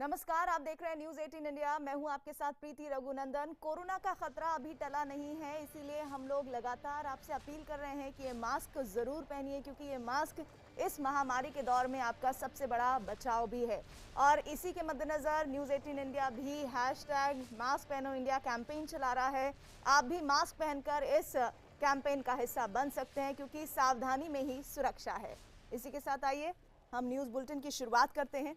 नमस्कार, आप देख रहे हैं न्यूज 18 इंडिया। मैं हूं आपके साथ प्रीति रघुनंदन। कोरोना का खतरा अभी टला नहीं है, इसीलिए हम लोग लगातार आपसे अपील कर रहे हैं कि ये मास्क जरूर पहनिए, क्योंकि ये मास्क इस महामारी के दौर में आपका सबसे बड़ा बचाव भी है। और इसी के मद्देनजर न्यूज 18 इंडिया भी #मास्क पहनो इंडिया कैंपेन चला रहा है। आप भी मास्क पहनकर इस कैंपेन का हिस्सा बन सकते हैं, क्योंकि सावधानी में ही सुरक्षा है। इसी के साथ आइए हम न्यूज बुलेटिन की शुरुआत करते हैं।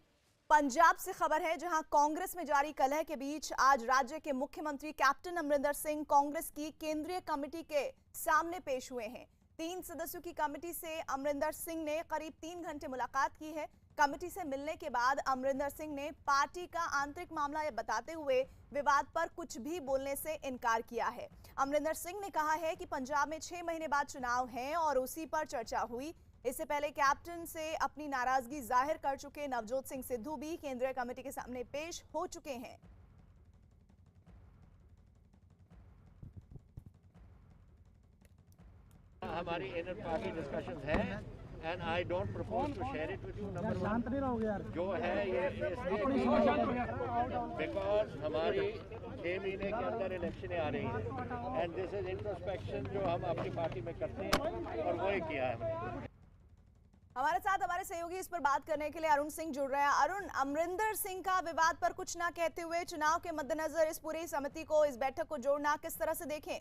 पंजाब से खबर है, जहां कांग्रेस में जारी कलह के बीच आज राज्य के मुख्यमंत्री कैप्टन अमरिंदर सिंह कांग्रेस की केंद्रीय कमेटी के सामने पेश हुए हैं। 3 सदस्यों की कमेटी से अमरिंदर सिंह ने करीब 3 घंटे मुलाकात की है। कमेटी से मिलने के बाद अमरिंदर सिंह ने पार्टी का आंतरिक मामला बताते हुए विवाद पर कुछ भी बोलने से इनकार किया है। अमरिंदर सिंह ने कहा है कि पंजाब में 6 महीने बाद चुनाव हैं और उसी पर चर्चा हुई। इससे पहले कैप्टन से अपनी नाराजगी जाहिर कर चुके नवजोत सिंह सिद्धू भी केंद्रीय कमेटी के सामने पेश हो चुके हैं। हमारी इनर पार्टी डिस्कशंस है and I don't propose to share it with you. Number शांत नहीं रहोगे यार। जो है ये बिकॉज हमारी 6 महीने के अंदर इलेक्शनें आ रही हैं एंड दिस इज इंट्रोस्पेक्शन जो हम अपनी पार्टी में करते हैं और वही किया है हमने। हमारे साथ हमारे सहयोगी इस पर बात करने के लिए अरुण सिंह जुड़ रहे हैं। अरुण, अमरिंदर सिंह का विवाद पर कुछ ना कहते हुए चुनाव के मद्देनजर इस पूरी समिति को, इस बैठक को जोड़ना किस तरह से देखें?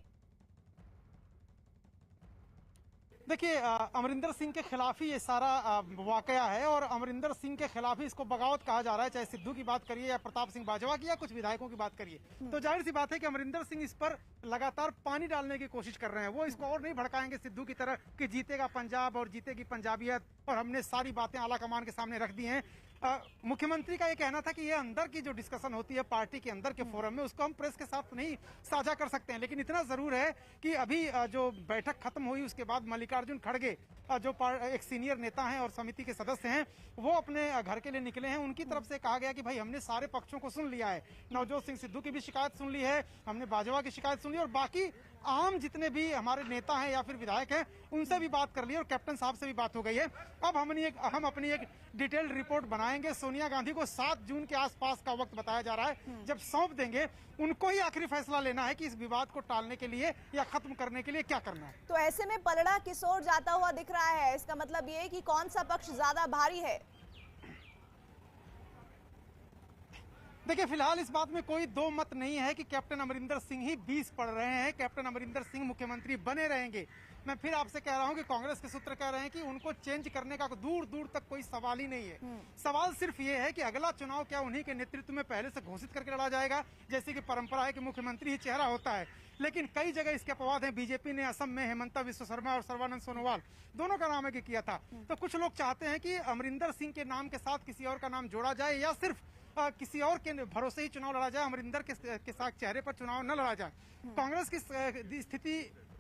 देखिए, अमरिंदर सिंह के खिलाफ ही ये सारा वाकया है और अमरिंदर सिंह के खिलाफ ही इसको बगावत कहा जा रहा है, चाहे सिद्धू की बात करिए या प्रताप सिंह बाजवा की या कुछ विधायकों की बात करिए। तो जाहिर सी बात है कि अमरिंदर सिंह इस पर लगातार पानी डालने की कोशिश कर रहे हैं। वो इसको और नहीं भड़काएंगे सिद्धू की तरह कि जीतेगा पंजाब और जीतेगी पंजाबियत, और हमने सारी बातें आला कमान के सामने रख दी हैं। मुख्यमंत्री का ये कहना था कि ये अंदर की जो डिस्कशन होती है पार्टी के अंदर के फोरम में, उसको हम प्रेस के साथ नहीं साझा कर सकते हैं। लेकिन इतना जरूर है कि अभी जो बैठक खत्म हुई उसके बाद मल्लिकार्जुन खड़गे जो एक सीनियर नेता हैं और समिति के सदस्य हैं, वो अपने घर के लिए निकले हैं। उनकी तरफ से कहा गया कि भाई हमने सारे पक्षों को सुन लिया है। नवजोत सिंह सिद्धू की भी शिकायत सुन ली है, हमने बाजवा की शिकायत सुन ली और बाकी आम जितने भी हमारे नेता हैं या फिर विधायक हैं उनसे भी बात कर ली और कैप्टन साहब से भी बात हो गई है। अब हम अपनी एक डिटेल्ड रिपोर्ट बनाएंगे। सोनिया गांधी को 7 जून के आसपास का वक्त बताया जा रहा है, जब सौंप देंगे उनको ही आखिरी फैसला लेना है कि इस विवाद को टालने के लिए या खत्म करने के लिए क्या करना है। तो ऐसे में पलड़ा किस ओर जाता हुआ दिख रहा है? इसका मतलब ये कि कौन सा पक्ष ज्यादा भारी है? देखिए, फिलहाल इस बात में कोई दो मत नहीं है कि कैप्टन अमरिंदर सिंह ही 20 पड़ रहे हैं, कैप्टन अमरिंदर सिंह मुख्यमंत्री बने रहेंगे। मैं फिर आपसे कह रहा हूं कि कांग्रेस के सूत्र कह रहे हैं कि उनको चेंज करने का दूर दूर तक कोई सवाल ही नहीं है। सवाल सिर्फ ये है कि अगला चुनाव क्या उन्हीं के नेतृत्व में पहले से घोषित करके लड़ा जाएगा, जैसे कि परंपरा है कि मुख्यमंत्री ही चेहरा होता है। लेकिन कई जगह इसके अपवाद हैं। बीजेपी ने असम में हेमंता बिस्वा शर्मा और सर्बानंद सोनोवाल दोनों का नाम आगे किया था। तो कुछ लोग चाहते हैं कि अमरिंदर सिंह के नाम के साथ किसी और का नाम जोड़ा जाए या सिर्फ किसी और के भरोसे ही चुनाव लड़ा जाए, अमरिंदर के साथ चेहरे पर चुनाव न लड़ा जाए। कांग्रेस की स्थिति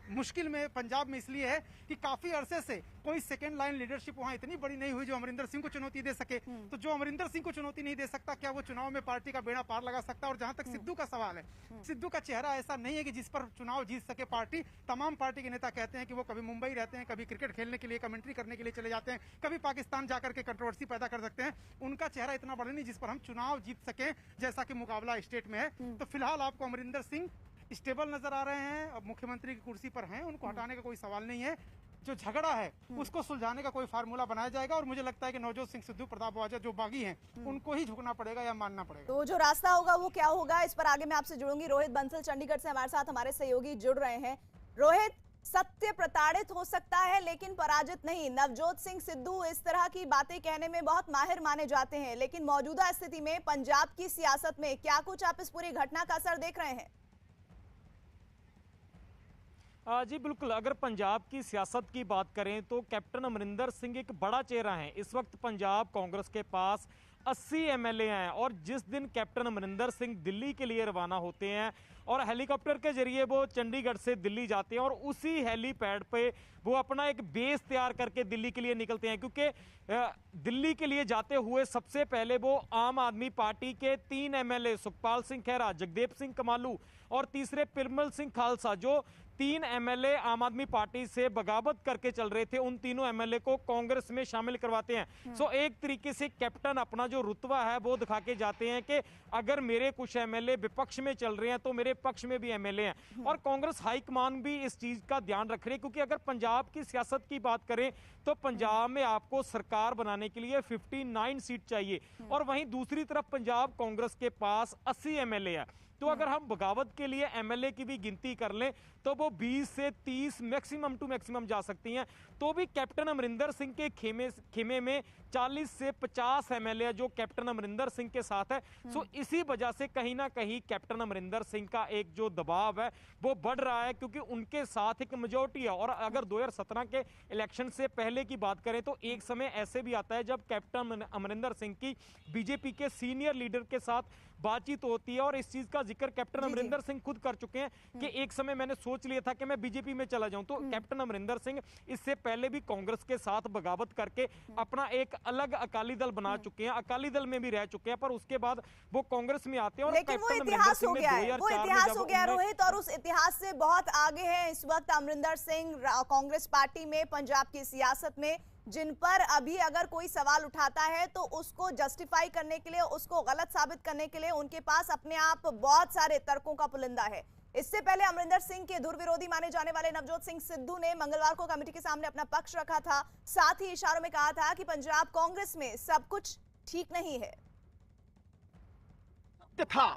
मुश्किल में पंजाब में इसलिए है कि काफी अरसे से कोई सेकेंड लाइन लीडरशिप वहां इतनी बड़ी नहीं हुई जो अमरिंदर सिंह को चुनौती दे सके। तो जो अमरिंदर सिंह को चुनौती नहीं दे सकता, क्या वो चुनाव में पार्टी का बेड़ा पार लगा सकता? और जहां तक सिद्धू का सवाल है, सिद्धू का चेहरा ऐसा नहीं है कि जिस पर चुनाव जीत सके पार्टी। तमाम पार्टी के नेता कहते हैं कि वो कभी मुंबई रहते हैं, कभी क्रिकेट खेलने के लिए, कमेंट्री करने के लिए चले जाते हैं, कभी पाकिस्तान जाकर के कंट्रोवर्सी पैदा कर सकते हैं। उनका चेहरा इतना बड़ा नहीं जिस पर हम चुनाव जीत सके, जैसा कि मुकाबला स्टेट में है। तो फिलहाल आपको अमरिंदर सिंह स्टेबल नजर आ रहे हैं, अब मुख्यमंत्री की कुर्सी पर हैं, उनको हटाने का कोई सवाल नहीं है। जो झगड़ा है उसको सुलझाने का कोई फार्मूला बनाया जाएगा और मुझे लगता है कि नवजोत सिंह सिद्धू, प्रताप बाजवा जो बागी हैं उनको ही झुकना पड़ेगा या मानना पड़ेगा। तो जो रास्ता होगा वो क्या होगा, इस पर आगे मैं आपसे जुड़ूंगी। रोहित बंसल चंडीगढ़ से हमारे साथ हमारे सहयोगी जुड़ रहे हैं। रोहित, सत्य प्रताड़ित हो सकता है लेकिन पराजित नहीं। नवजोत सिंह सिद्धू इस तरह की बातें कहने में बहुत माहिर माने जाते हैं, लेकिन मौजूदा स्थिति में पंजाब की सियासत में क्या कुछ आप इस पूरी घटना का असर देख रहे हैं? जी बिल्कुल, अगर पंजाब की सियासत की बात करें तो कैप्टन अमरिंदर सिंह एक बड़ा चेहरा है। इस वक्त पंजाब कांग्रेस के पास 80 एमएलए हैं और जिस दिन कैप्टन अमरिंदर सिंह दिल्ली के लिए रवाना होते हैं और हेलीकॉप्टर के जरिए वो चंडीगढ़ से दिल्ली जाते हैं और उसी हेलीपैड पे वो अपना एक बेस तैयार करके दिल्ली के लिए निकलते हैं, क्योंकि दिल्ली के लिए जाते हुए सबसे पहले वो आम आदमी पार्टी के 3 एमएलए सुखपाल सिंह खैरा, जगदेव सिंह कमालू और तीसरे पिरमल सिंह खालसा, जो 3 एमएलए आम आदमी पार्टी से बगावत करके चल रहे थे, उन तीनों एमएलए को कांग्रेस में शामिल करवाते हैं। सो एक तरीके से कैप्टन अपना जो रुतबा है वो दिखा के जाते हैं कि अगर मेरे कुछ एमएलए विपक्ष में चल रहे हैं तो मेरे पक्ष में भी एमएलए हैं। और कांग्रेस हाईकमान भी इस चीज का ध्यान रख रही है, क्योंकि अगर पंजाब की सियासत की बात करें तो पंजाब में आपको सरकार बनाने के लिए 59 सीट चाहिए, और वहीं दूसरी तरफ पंजाब कांग्रेस के पास 80 एमएलए है। तो अगर हम बगावत के लिए एमएलए की भी गिनती कर लें तो वो 20 से 30 मैक्सिमम टू मैक्सिमम जा सकती हैं। तो भी कैप्टन अमरिंदर सिंह के खेमे में 40 से 50 एमएलए जो कैप्टन अमरिंदर सिंह के साथ है। सो इसी वजह से कहीं ना कहीं कैप्टन अमरिंदर सिंह का एक जो दबाव है वो बढ़ रहा है, क्योंकि उनके साथ एक मेजोरिटी है। और अगर 2017 के इलेक्शन से पहले की बात करें तो एक समय ऐसे भी आता है जब कैप्टन अमरिंदर सिंह की बीजेपी के सीनियर लीडर के साथ बातचीत होती है, और इस चीज का जिक्र कैप्टन अमरिंदर सिंह खुद कर चुके हैं कि एक समय मैंने सोच लिया था कि मैं बीजेपी में चला जाऊं। तो कैप्टन अमरिंदर सिंह इससे पहले भी कांग्रेस के साथ बगावत करके अपना एक अलग अकाली दल बना चुके हैं, अकाली दल में भी रह चुके हैं, पर उसके बाद वो कांग्रेस में आते हैं। और लेकिन वो इतिहास हो गया है, वो इतिहास हो गया रोहित, और उस इतिहास से बहुत आगे है इस वक्त अमरिंदर सिंह कांग्रेस पार्टी में, पंजाब की सियासत में, जिन पर अभी अगर कोई सवाल उठाता है तो उसको जस्टिफाई करने के लिए, उसको गलत साबित करने के लिए उनके पास अपने आप बहुत सारे तर्कों का पुलिंदा है। इससे पहले अमरिंदर सिंह के धुर विरोधी माने जाने वाले नवजोत सिंह सिद्धू ने मंगलवार को कमेटी के सामने अपना पक्ष रखा था, साथ ही इशारों में कहा था कि पंजाब कांग्रेस में सब कुछ ठीक नहीं है। था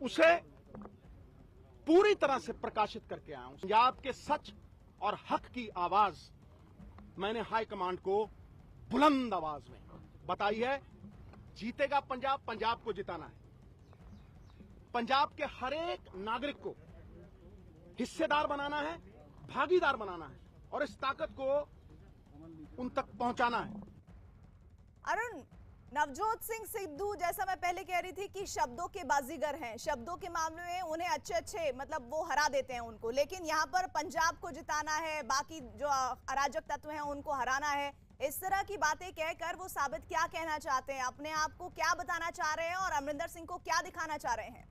उसे पूरी तरह से प्रकाशित करके आया हूं। पंजाब के सच और हक की आवाज मैंने हाईकमांड को बुलंद आवाज में बताई है। जीतेगा पंजाब, पंजाब को जिताना है। पंजाब के हर एक नागरिक को हिस्सेदार बनाना है, भागीदार बनाना है, और इस ताकत को उन तक पहुंचाना है। अरुण, नवजोत सिंह सिद्धू, जैसा मैं पहले कह रही थी कि शब्दों के बाजीगर हैं, शब्दों के मामले में उन्हें अच्छे मतलब वो हरा देते हैं उनको, लेकिन यहाँ पर पंजाब को जिताना है, बाकी जो अराजक तत्व हैं उनको हराना है, इस तरह की बातें कहकर वो साबित क्या कहना चाहते हैं, अपने आप को क्या बताना चाह रहे हैं और अमरिंदर सिंह को क्या दिखाना चाह रहे हैं?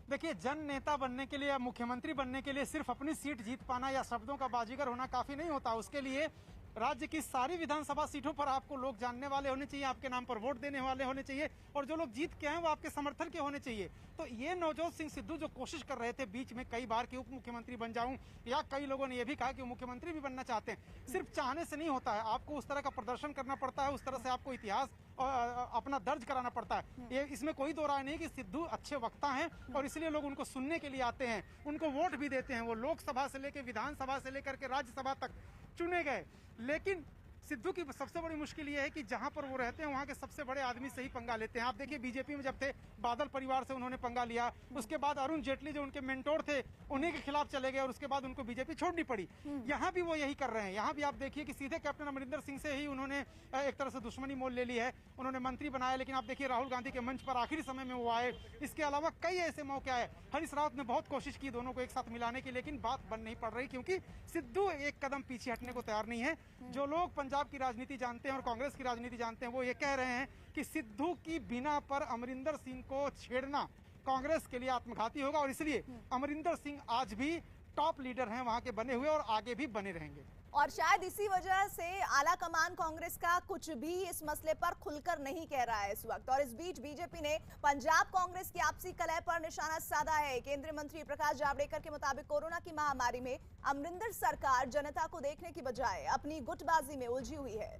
देखिए, जन नेता बनने के लिए या मुख्यमंत्री बनने के लिए सिर्फ अपनी सीट जीत पाना या शब्दों का बाजीगर होना काफी नहीं होता। उसके लिए राज्य की सारी विधानसभा सीटों पर आपको लोग जानने वाले होने चाहिए, आपके नाम पर वोट देने वाले होने चाहिए, और जो लोग जीत के आए वो आपके समर्थन के होने चाहिए। तो ये नवजोत सिंह सिद्धू जो कोशिश कर रहे थे बीच में कई बार कि उप मुख्यमंत्री बन जाऊं, या कई लोगों ने यह भी कहा कि मुख्यमंत्री भी बनना चाहते हैं, सिर्फ चाहने से नहीं होता है, आपको उस तरह का प्रदर्शन करना पड़ता है, उस तरह से आपको इतिहास अपना दर्ज कराना पड़ता है। ये इसमें कोई दो राय नहीं कि सिद्धू अच्छे वक्ता हैं और इसलिए लोग उनको सुनने के लिए आते हैं, उनको वोट भी देते हैं। वो लोकसभा से लेकर विधानसभा से लेकर के राज्यसभा तक चुने गए, लेकिन सिद्धू की सबसे बड़ी मुश्किल ये है कि जहां पर वो रहते हैं वहां के सबसे बड़े आदमी से ही पंगा लेते हैं। आप देखिए, बीजेपी में जब थे बादल परिवार से उन्होंने पंगा लिया, उसके बाद अरुण जेटली जो उनके मेंटोर थे उन्हीं के खिलाफ चले गए और उसके बाद उनको बीजेपी छोड़नी पड़ी। यहाँ भी वो यही कर रहे हैं। यहाँ भी आप देखिए कि सीधे कैप्टन अमरिंदर सिंह से ही उन्होंने एक तरह से दुश्मनी मोल ले ली है। उन्होंने मंत्री बनाया, लेकिन आप देखिए राहुल गांधी के मंच पर आखिरी समय में वो आए। इसके अलावा कई ऐसे मौके आए। हरीश रावत ने बहुत कोशिश की दोनों को एक साथ मिलाने की, लेकिन बात बन नहीं पड़ रही, क्योंकि सिद्धू एक कदम पीछे हटने को तैयार नहीं है। जो लोग पंजाब की राजनीति जानते हैं और कांग्रेस की राजनीति जानते हैं वो ये कह रहे हैं कि सिद्धू की बिना पर अमरिंदर सिंह को छेड़ना कांग्रेस के लिए आत्मघाती होगा, और इसलिए अमरिंदर सिंह आज भी टॉप लीडर हैं वहां के बने हुए और आगे भी बने रहेंगे। और शायद इसी वजह से आला कमान कांग्रेस का कुछ भी इस मसले पर खुलकर नहीं कह रहा है इस वक्त। और इस बीच बीजेपी ने पंजाब कांग्रेस की आपसी कलह पर निशाना साधा है। केंद्रीय मंत्री प्रकाश जावड़ेकर के मुताबिक कोरोना की महामारी में अमरिंदर सरकार जनता को देखने की बजाय अपनी गुटबाजी में उलझी हुई है।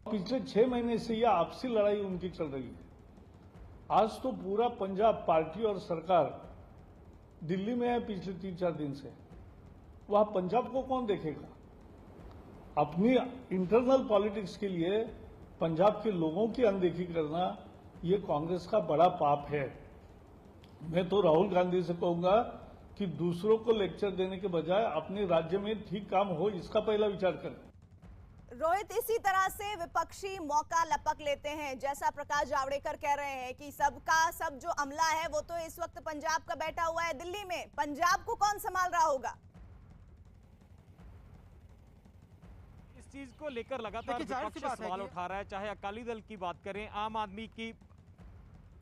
पिछले 6 महीने से यह आपसी लड़ाई उनकी चल रही है। आज तो पूरा पंजाब पार्टी और सरकार दिल्ली में है पिछले 3-4 दिन से। वह पंजाब को कौन देखेगा? अपनी इंटरनल पॉलिटिक्स के लिए पंजाब के लोगों की अनदेखी करना ये कांग्रेस का बड़ा पाप है। मैं तो राहुल गांधी से कहूंगा कि दूसरों को लेक्चर देने के बजाय अपने राज्य में ठीक काम हो इसका पहला विचार करें। रोहित, इसी तरह से विपक्षी मौका लपक लेते हैं, जैसा प्रकाश जावड़ेकर कह रहे हैं कि सबका सब जो अमला है वो तो इस वक्त पंजाब का बैठा हुआ है दिल्ली में, पंजाब को कौन संभाल रहा होगा? इस चीज को लेकर लगातार विपक्ष सवाल उठा रहा है, चाहे अकाली दल की बात करें, आम आदमी की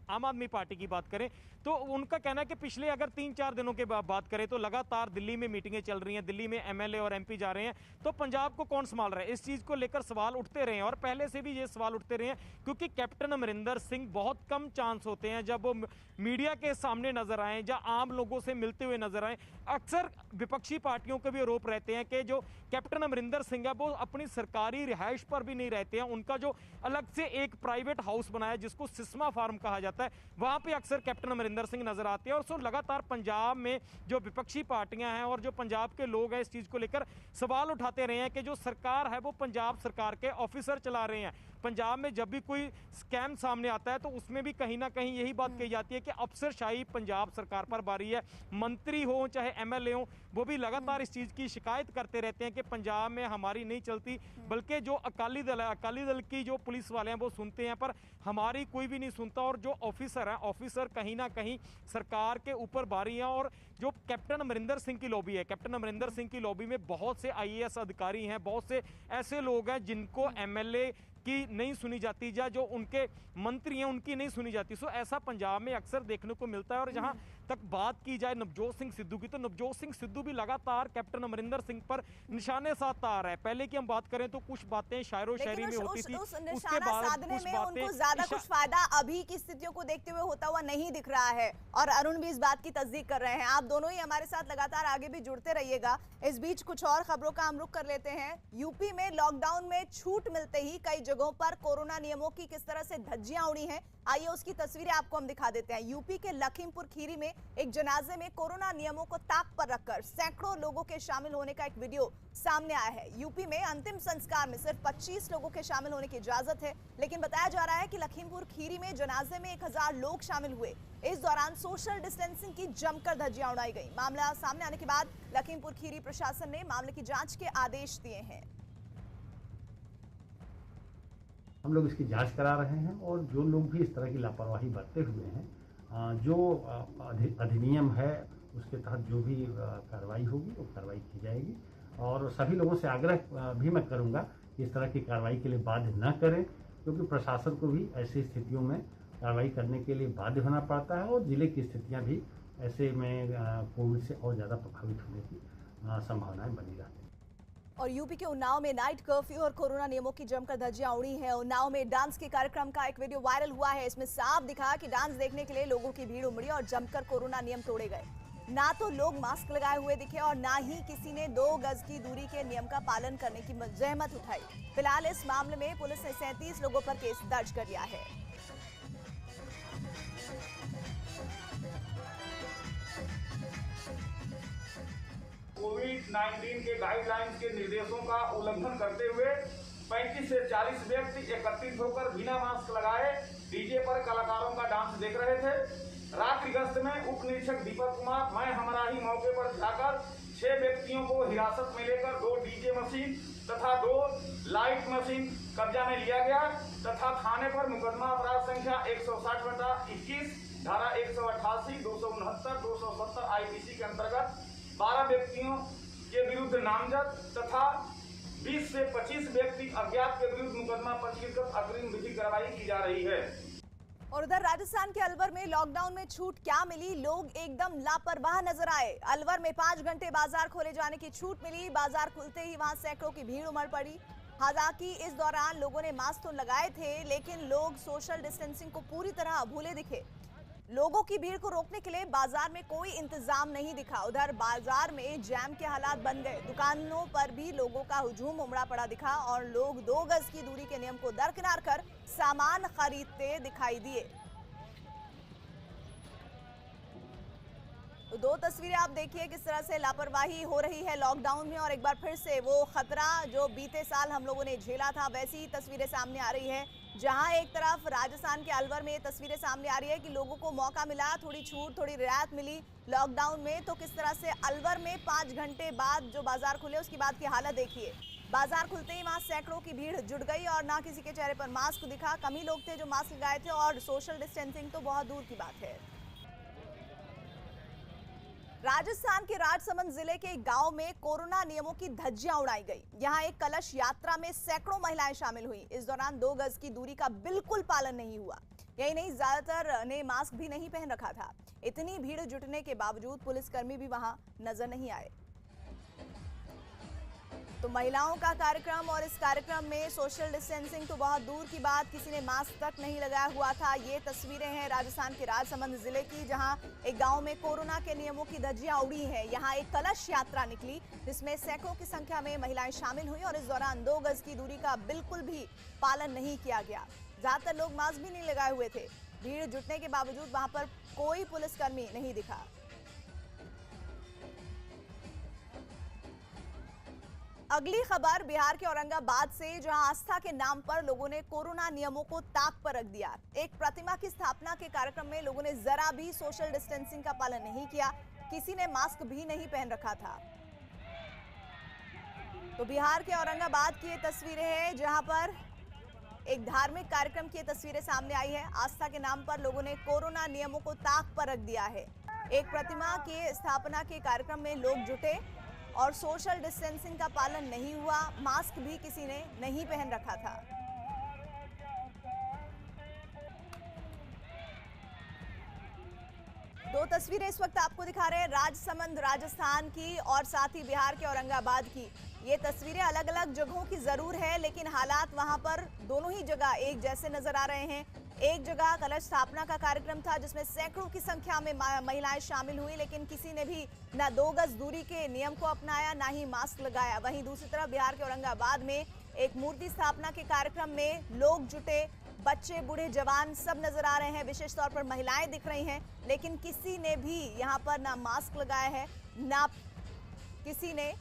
आम आदमी पार्टी की बात करें तो उनका कहना है कि पिछले अगर 3-4 दिनों के बात करें तो लगातार दिल्ली में मीटिंगें चल रही हैं, दिल्ली में एमएलए और एमपी जा रहे हैं, तो पंजाब को कौन संभाल रहा है। इस चीज़ को लेकर सवाल उठते रहे हैं और पहले से भी ये सवाल उठते रहे हैं, क्योंकि कैप्टन अमरिंदर सिंह बहुत कम चांस होते हैं जब वो मीडिया के सामने नजर आए या आम लोगों से मिलते हुए नजर आए। अक्सर विपक्षी पार्टियों के भी आरोप रहते हैं कि जो कैप्टन अमरिंदर सिंह है वो अपनी सरकारी रिहाइश पर भी नहीं रहते हैं, उनका जो अलग से एक प्राइवेट हाउस बनाया जिसको सिस्मा फार्म कहा जाता है, वहां पे अक्सर कैप्टन अमरिंदर सिंह नजर आते हैं। और सो लगातार पंजाब में जो विपक्षी पार्टियां हैं और जो पंजाब के लोग हैं इस चीज को लेकर सवाल उठाते रहे हैं कि जो सरकार है वो पंजाब सरकार के ऑफिसर चला रहे हैं। पंजाब में जब भी कोई स्कैम सामने आता है तो उसमें भी कहीं ना कहीं यही बात कही जाती है कि अफसरशाही पंजाब सरकार पर भारी है। मंत्री हो चाहे एमएलए हो वो भी लगातार इस चीज की शिकायत करते रहते हैं कि पंजाब में हमारी नहीं चलती, बल्कि जो अकाली दल है, अकाली दल की जो पुलिस वाले हैं वो सुनते हैं पर हमारी कोई भी नहीं सुनता। और जो ऑफिसर है, ऑफिसर कहीं ना कहीं सरकार के ऊपर भारी है। और जो कैप्टन अमरिंदर सिंह की लॉबी है, कैप्टन अमरिंदर सिंह की लॉबी में बहुत से आईएएस अधिकारी हैं, बहुत से ऐसे लोग हैं जिनको एमएलए की नहीं सुनी जाती या जो उनके मंत्री हैं उनकी नहीं सुनी जाती। सो ऐसा पंजाब में अक्सर देखने को मिलता है। और जहां तक बात की जाए नवजोत सिंह सिद्धू की, तो नवजोत सिंह सिद्धू भी लगातार कैप्टन अमरिंदर सिंह पर निशाने साधता आ रहा है। पहले की हम बात करें तो कुछ बातें शायरो शायरी में होती थी, उसके बाद कुछ बातें उनको ज्यादा कुछ फायदा अभी की स्थितियों को देखते हुए होता हुआ नहीं दिख रहा है। और अरुण भी इस बात की तस्दीक कर रहे हैं। आप दोनों ही हमारे साथ लगातार आगे भी जुड़ते रहिएगा। इस बीच कुछ और खबरों का हम रुख कर लेते हैं। यूपी में लॉकडाउन में छूट मिलते ही कई जगहों पर कोरोना नियमों की किस तरह से धज्जियां उड़ी हैं, आइए उसकी तस्वीरें आपको हम दिखा देते हैं। यूपी के लखीमपुर खीरी में एक जनाजे में कोरोना नियमों को ताक पर रखकर सैकड़ों लोगों के शामिल होने का एक वीडियो सामने आया है। यूपी में अंतिम संस्कार में सिर्फ 25 लोगों के शामिल होने की इजाजत है, लेकिन बताया जा रहा है कि लखीमपुर खीरी में जनाजे में 1000 लोग शामिल हुए। इस दौरान सोशल डिस्टेंसिंग की जमकर धज्जियां उड़ाई गई। मामला सामने आने के बाद लखीमपुर खीरी प्रशासन ने मामले की जांच के आदेश दिए हैं। हम लोग इसकी जांच करा रहे हैं और जो लोग भी इस तरह की लापरवाही बरते हुए हैं, जो अधिनियम है उसके तहत जो भी कार्रवाई होगी वो कार्रवाई की जाएगी। और सभी लोगों से आग्रह भी मैं करूंगा कि इस तरह की कार्रवाई के लिए बाध्य न करें, क्योंकि प्रशासन को भी ऐसी स्थितियों में कार्रवाई करने के लिए बाध्य होना पड़ता है और जिले की स्थितियां भी ऐसे में कोविड से और ज़्यादा प्रभावित होने की संभावनाएं बनी रहती हैं। और यूपी के उन्नाव में नाइट कर्फ्यू और कोरोना नियमों की जमकर धज्जियां उड़ी हैं। उन्नाव में डांस के कार्यक्रम का एक वीडियो वायरल हुआ है। इसमें साफ दिखा कि डांस देखने के लिए लोगों की भीड़ उमड़ी और जमकर कोरोना नियम तोड़े गए। ना तो लोग मास्क लगाए हुए दिखे और ना ही किसी ने 2 गज की दूरी के नियम का पालन करने की जहमत उठाई। फिलहाल इस मामले में पुलिस ने 37 लोगों पर केस दर्ज कर लिया है। कोविड-19 के गाइडलाइंस के निर्देशों का उल्लंघन करते हुए 35 से 40 व्यक्ति एकत्रित होकर बिना मास्क लगाए डीजे पर कलाकारों का डांस देख रहे थे। रात्रि गश्त में उप निरीक्षक दीपक कुमार मैं हमारा ही मौके पर जाकर 6 व्यक्तियों को हिरासत में लेकर 2 डीजे मशीन तथा 2 लाइट मशीन कब्जा में लिया गया तथा थाने पर मुकदमा अपराध संख्या 160/21 धारा 188, 269, 270 आईपीसी के अंतर्गत 12 व्यक्तियों के विरुद्ध नामजद तथा 20 से 25 व्यक्ति अज्ञात के विरुद्ध मुकदमा पंजीकृत कर अग्रिम विधिक कार्रवाई की जा रही है। और उधर राजस्थान के अलवर में लॉकडाउन में छूट क्या मिली, लोग एकदम लापरवाह नजर आए। अलवर में 5 घंटे बाजार खोले जाने की छूट मिली। बाजार खुलते ही वहां सैकड़ों की भीड़ उमड़ पड़ी। हालांकि इस दौरान लोगों ने मास्क तो लगाए थे, लेकिन लोग सोशल डिस्टेंसिंग को पूरी तरह भूले दिखे। लोगों की भीड़ को रोकने के लिए बाजार में कोई इंतजाम नहीं दिखा। उधर बाजार में जैम के हालात बन गए। दुकानों पर भी लोगों का हुजूम उमड़ा पड़ा दिखा और लोग 2 गज की दूरी के नियम को दरकिनार कर सामान खरीदते दिखाई दिए। तो 2 तस्वीरें आप देखिए किस तरह से लापरवाही हो रही है लॉकडाउन में, और एक बार फिर से वो खतरा जो बीते साल हम लोगों ने झेला था वैसी तस्वीरें सामने आ रही है। जहां एक तरफ राजस्थान के अलवर में ये तस्वीरें सामने आ रही है कि लोगों को मौका मिला, थोड़ी छूट, थोड़ी रियायत मिली लॉकडाउन में, तो किस तरह से अलवर में 5 घंटे बाद जो बाजार खुले उसकी बाद की हालत देखिए। बाजार खुलते ही वहां सैकड़ों की भीड़ जुट गई और ना किसी के चेहरे पर मास्क दिखा। कम ही लोग थे जो मास्क लगाए थे और सोशल डिस्टेंसिंग तो बहुत दूर की बात है। राजस्थान के राजसमंद जिले के एक गांव में कोरोना नियमों की धज्जियां उड़ाई गई। यहां एक कलश यात्रा में सैकड़ों महिलाएं शामिल हुई। इस दौरान 2 गज की दूरी का बिल्कुल पालन नहीं हुआ। यही नहीं, ज्यादातर ने मास्क भी नहीं पहन रखा था। इतनी भीड़ जुटने के बावजूद पुलिसकर्मी भी वहां नजर नहीं आए। तो महिलाओं का कार्यक्रम, और इस कार्यक्रम में सोशल डिस्टेंसिंग तो बहुत दूर की बात, किसी ने मास्क तक नहीं लगाया हुआ था। ये तस्वीरें हैं राजस्थान के राजसमंद जिले की, जहां एक गांव में कोरोना के नियमों की धज्जियां उड़ी हैं। यहां एक कलश यात्रा निकली जिसमें सैकड़ों की संख्या में महिलाएं शामिल हुई, और इस दौरान 2 गज की दूरी का बिल्कुल भी पालन नहीं किया गया। ज्यादातर लोग मास्क भी नहीं लगाए हुए थे। भीड़ जुटने के बावजूद वहां पर कोई पुलिसकर्मी नहीं दिखा। अगली खबर बिहार के औरंगाबाद से, जहां आस्था के नाम पर लोगों ने कोरोना नियमों को ताक पर रख दिया। एक प्रतिमा की स्थापना के कार्यक्रम में लोगों ने जरा भी सोशल डिस्टेंसिंग का पालन नहीं किया, किसी ने मास्क भी नहीं पहन रखा था। तो बिहार के औरंगाबाद की ये तस्वीरें हैं, जहां पर एक धार्मिक कार्यक्रम की तस्वीरें सामने आई है। आस्था के नाम पर लोगों ने कोरोना नियमों को ताक पर रख दिया है। एक प्रतिमा की स्थापना के कार्यक्रम में लोग जुटे और सोशल डिस्टेंसिंग का पालन नहीं हुआ, मास्क भी किसी ने नहीं पहन रखा था। दो तस्वीरें इस वक्त आपको दिखा रहे हैं, राजसमंद राजस्थान की और साथ ही बिहार के औरंगाबाद की। ये तस्वीरें अलग अलग जगहों की जरूर है, लेकिन हालात वहां पर दोनों ही जगह एक जैसे नजर आ रहे हैं। एक जगह कलश स्थापना का कार्यक्रम था जिसमें सैकड़ों की संख्या में महिलाएं शामिल हुई, लेकिन किसी ने भी ना 2 गज दूरी के नियम को अपनाया, ना ही मास्क लगाया। वहीं दूसरी तरफ बिहार के औरंगाबाद में एक मूर्ति स्थापना के कार्यक्रम में लोग जुटे, बच्चे, बूढ़े, जवान सब नजर आ रहे हैं। विशेष तौर पर महिलाएं दिख रही हैं, लेकिन किसी ने भी यहाँ पर ना मास्क लगाया है, ना किसी ने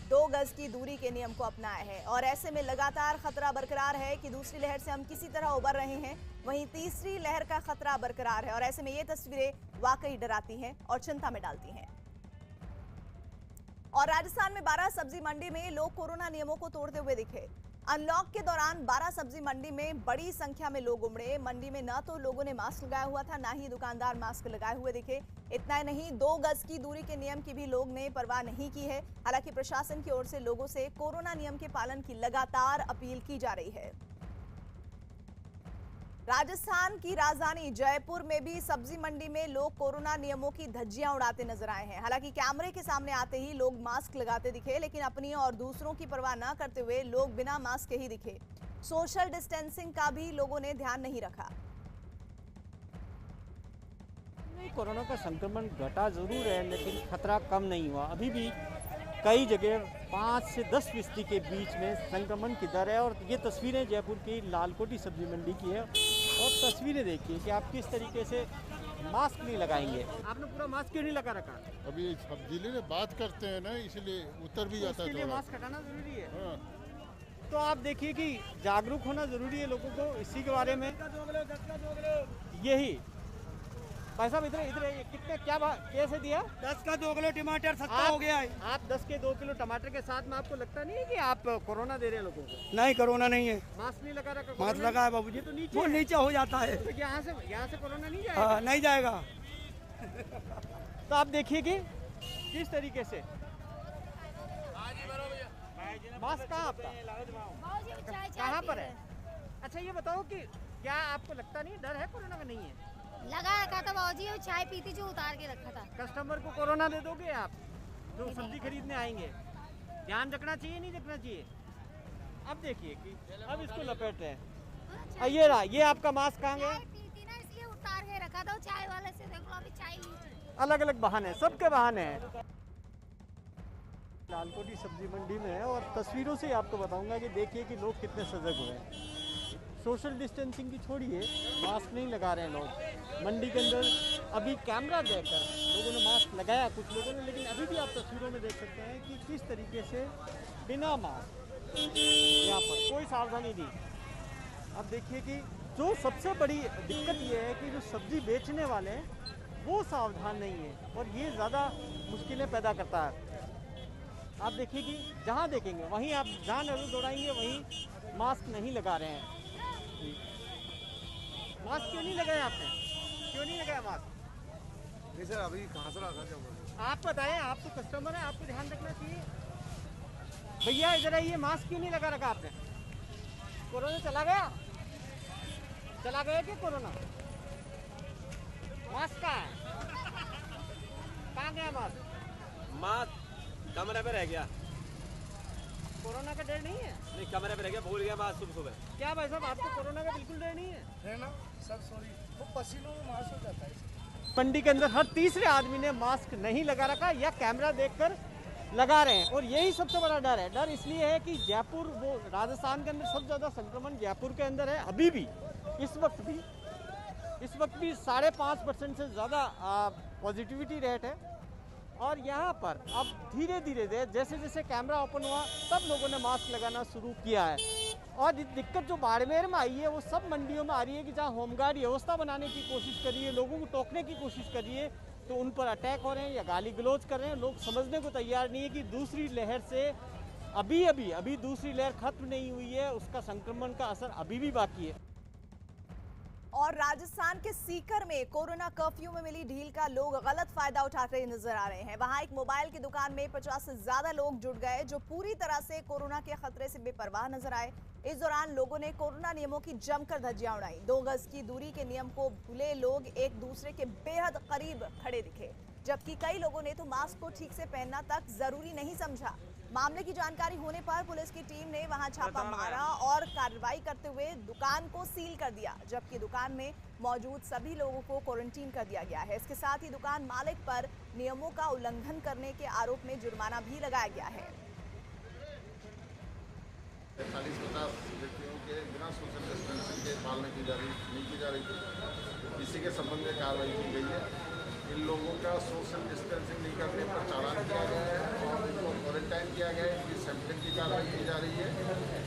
2 गज की दूरी के नियम को अपनाया है। और ऐसे में लगातार खतरा बरकरार है कि दूसरी लहर से हम किसी तरह उबर रहे हैं, वहीं तीसरी लहर का खतरा बरकरार है। और ऐसे में ये तस्वीरें वाकई डराती हैं और चिंता में डालती हैं। और राजस्थान में 12 सब्जी मंडी में लोग कोरोना नियमों को तोड़ते हुए दिखे। अनलॉक के दौरान 12 सब्जी मंडी में बड़ी संख्या में लोग उमड़े। मंडी में न तो लोगों ने मास्क लगाया हुआ था, ना ही दुकानदार मास्क लगाए हुए दिखे। इतना ही नहीं, 2 गज की दूरी के नियम की भी लोग ने परवाह नहीं की है। हालांकि प्रशासन की ओर से लोगों से कोरोना नियम के पालन की लगातार अपील की जा रही है। राजस्थान की राजधानी जयपुर में भी सब्जी मंडी में लोग कोरोना नियमों की धज्जियां उड़ाते नजर आए हैं। हालांकि कैमरे के सामने आते ही लोग मास्क लगाते दिखे, लेकिन अपनी और दूसरों की परवाह न करते हुए लोग बिना मास्क के ही दिखे। सोशल डिस्टेंसिंग का भी लोगों ने ध्यान नहीं रखा। कोरोना का संक्रमण घटा जरूर है, लेकिन खतरा कम नहीं हुआ। अभी भी कई जगह 5 से 10% के बीच में संक्रमण की दर है। और ये तस्वीरें जयपुर की लालकोटी सब्जी मंडी की है, और तस्वीरें देखिए कि आप किस तरीके से मास्क नहीं लगाएंगे। आपने पूरा मास्क क्यों नहीं लगा रखा? अभी सब जिले में बात करते हैं ना, इसलिए उतर भी जाता है। इसके लिए मास्क हटाना जरूरी है। हाँ। तो आप देखिए कि जागरूक होना जरूरी है लोगों को इसी के बारे में। यही भाई साहब, इधर कितने क्या कैसे दिया? 10 का 2 किलो टमाटर सस्ता हो गया है। आप 10 के 2 किलो टमाटर के साथ में आपको लगता नहीं है कि आप कोरोना दे रहे हैं लोगों को? नहीं, कोरोना नहीं है। मास्क नहीं लगा रखा? मास्क लगा है बाबूजी। तो नीचे वो नीचे हो जाता है। तो यहाँ से कोरोना नहीं जाएगा? हाँ, नहीं जाएगा। तो आप देखिए कि किस तरीके से मास्क कहाँ आपका कहाँ पर है? अच्छा ये बताओ कि क्या आपको लगता नहीं डर है कोरोना का? नहीं है, लगा रखा था बाबूजी, और चाय पीती जो उतार के रखा था। कस्टमर को कोरोना दे दोगे आप जो सब्जी खरीदने आएंगे? ध्यान रखना चाहिए, नहीं रखना चाहिए? अब देखिए कि अब इसको लपेट रहे हैं। ये रहा, ये आपका मास्क कहाँ गया? पीती ना, इसलिए उतार के रखा था। चाय वाले से देख लो, अभी चाय ली। अलग अलग बहाने, सबके बहाने हैं। लालकोटी सब्जी मंडी में है, और तस्वीरों से आपको बताऊंगा कि देखिए कि लोग कितने सजग हुए हैं। सोशल डिस्टेंसिंग की छोड़िए, मास्क नहीं लगा रहे हैं लोग। मंडी के अंदर अभी कैमरा देखकर लोगों ने मास्क लगाया, कुछ लोगों ने, लेकिन अभी भी आप तस्वीरों में देख सकते हैं कि किस तरीके से बिना मास्क यहाँ पर कोई सावधानी दी। अब देखिए कि जो सबसे बड़ी दिक्कत ये है कि जो सब्जी बेचने वाले हैं वो सावधान नहीं है, और ये ज़्यादा मुश्किलें पैदा करता है। आप देखिए कि जहाँ देखेंगे वहीं आप जहाँ नजर दौड़ाएंगे वहीं मास्क नहीं लगा रहे हैं। मास्क क्यों नहीं लगाया आपने? क्यों नहीं लगाया मास्क? नहीं सर, अभी कहाँ से लगा? आप बताएं, आप तो कस्टमर हैं, आपको ध्यान रखना चाहिए। भैया इधर आइए, मास्क क्यों नहीं लगा रखा आपने? कोरोना चला गया? चला गया क्या कोरोना? मास्क कहाँ है? कहाँ गया मास्क? मास्क कमरे पे रह गया। कोरोना का डर नहीं है? नहीं, कमरे पे रह गया, भूल गया मास्क सुबह सुबह। क्या भाई साहब, आपको कोरोना का बिल्कुल डर नहीं है? है ना सर, सॉरी, वो पसीनों में मास्क हो जाता है। मंडी के अंदर हर तीसरे आदमी ने मास्क नहीं लगा रखा या कैमरा देखकर लगा रहे हैं, और यही सबसे बड़ा डर है। डर इसलिए है कि जयपुर, वो राजस्थान के अंदर सबसे ज्यादा संक्रमण जयपुर के अंदर है अभी भी, इस वक्त भी 5.5% से ज़्यादा पॉजिटिविटी रेट है। और यहाँ पर अब धीरे धीरे जैसे जैसे कैमरा ओपन हुआ सब लोगों ने मास्क लगाना शुरू किया है। और दिक्कत जो बाड़मेर में आई है वो सब मंडियों में आ रही है कि जहाँ होमगार्ड व्यवस्था बनाने की कोशिश कर रही है, लोगों को टोकने की कोशिश कर रही है, तो उन पर अटैक हो रहे हैं या गाली गलौज कर रहे हैं। लोग समझने को तैयार नहीं है कि दूसरी लहर से अभी दूसरी लहर खत्म नहीं हुई है, उसका संक्रमण का असर अभी भी बाकी है। और राजस्थान के सीकर में कोरोना कर्फ्यू में मिली ढील का लोग गलत फायदा उठाते नजर आ रहे हैं। वहां एक मोबाइल की दुकान में 50 से ज्यादा लोग जुट गए जो पूरी तरह से कोरोना के खतरे से बेपरवाह नजर आए। इस दौरान लोगों ने कोरोना नियमों की जमकर धज्जियां उड़ाई। 2 गज की दूरी के नियम को भूले लोग एक दूसरे के बेहद करीब खड़े दिखे, जबकि कई लोगों ने तो मास्क को ठीक से पहनना तक जरूरी नहीं समझा। मामले की जानकारी होने पर पुलिस की टीम ने वहां छापा मारा और कार्रवाई करते हुए दुकान को सील कर दिया, जबकि दुकान में मौजूद सभी लोगों को क्वारंटीन कर दिया गया है। इसके साथ ही दुकान मालिक पर नियमों का उल्लंघन करने के आरोप में जुर्माना भी लगाया गया है। 40-50 व्यक्तियों के बिना सोशल डिस्टेंसिंग के पालना नहीं की जा रही थी। इसी के संबंध में कार्रवाई की गई है। इन लोगों का सोशल डिस्टेंसिंग नहीं करने पर चालान किया गया है और इनको क्वारंटाइन किया गया है। इनकी सैंपलिंग की कार्रवाई की जा रही है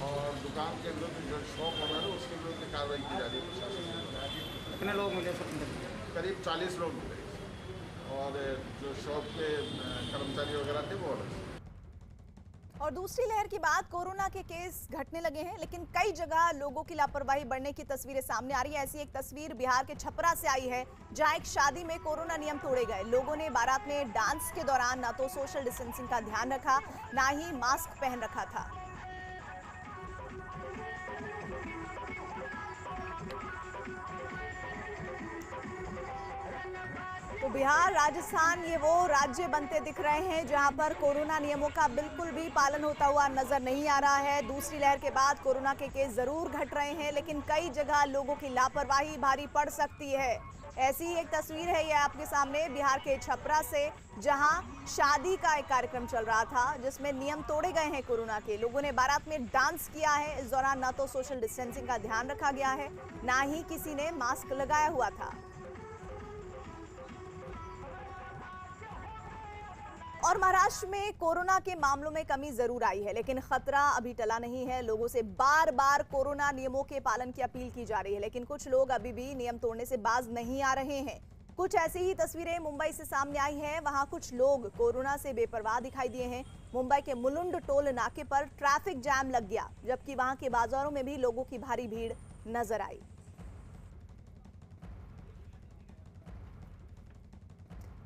और दुकान के विरुद्ध जो शॉप ओनर है उसके विरुद्ध कार्रवाई की जा रही है प्रशासन। कितने लोग मिले? करीब 40 लोग मिले और जो शॉप के कर्मचारी वगैरह थे वो अलग। और दूसरी लहर की बात, कोरोना के केस घटने लगे हैं, लेकिन कई जगह लोगों की लापरवाही बढ़ने की तस्वीरें सामने आ रही है। ऐसी एक तस्वीर बिहार के छपरा से आई है, जहां एक शादी में कोरोना नियम तोड़े गए। लोगों ने बारात में डांस के दौरान न तो सोशल डिस्टेंसिंग का ध्यान रखा, ना ही मास्क पहन रखा था। तो बिहार, राजस्थान ये वो राज्य बनते दिख रहे हैं जहां पर कोरोना नियमों का बिल्कुल भी पालन होता हुआ नजर नहीं आ रहा है। दूसरी लहर के बाद कोरोना के केस जरूर घट रहे हैं, लेकिन कई जगह लोगों की लापरवाही भारी पड़ सकती है। ऐसी ही एक तस्वीर है ये आपके सामने बिहार के छपरा से, जहां शादी का एक कार्यक्रम चल रहा था जिसमें नियम तोड़े गए हैं कोरोना के। लोगों ने बारात में डांस किया है। इस दौरान न तो सोशल डिस्टेंसिंग का ध्यान रखा गया है, ना ही किसी ने मास्क लगाया हुआ था। और महाराष्ट्र में कोरोना के मामलों में कमी जरूर आई है, लेकिन खतरा अभी टला नहीं है। लोगों से बार बार कोरोना नियमों के पालन की अपील की जा रही है, लेकिन कुछ लोग अभी भी नियम तोड़ने से बाज नहीं आ रहे हैं। कुछ ऐसी ही तस्वीरें मुंबई से सामने आई हैं। वहां कुछ लोग कोरोना से बेपरवाह दिखाई दिए हैं। मुंबई के मुलुंड टोल नाके पर ट्रैफिक जैम लग गया, जबकि वहां के बाजारों में भी लोगों की भारी भीड़ नजर आई।